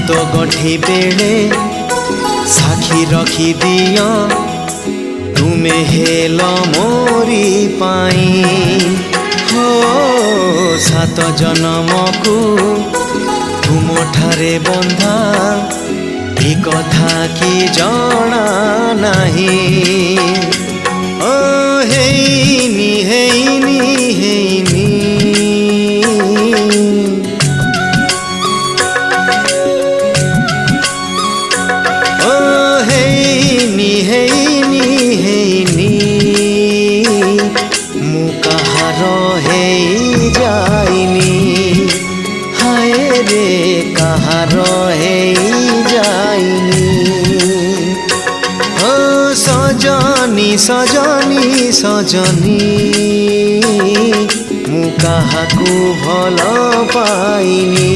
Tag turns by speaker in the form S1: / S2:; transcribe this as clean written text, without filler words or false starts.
S1: हाथ गठी बेले साखी रखी दिया तुमे हेल मोरी पाई हो सात जन्म को तुम ठारे बंधा ए कथा की जाना नहीं ओ हेनी हेनी हेनी ओ हेनी हेनी हेनी मु कहार हे जाइनी हाय रे कहार हे जाइनी ओ सजनी सजनी सजनी मु काहाकू भल पाइनी।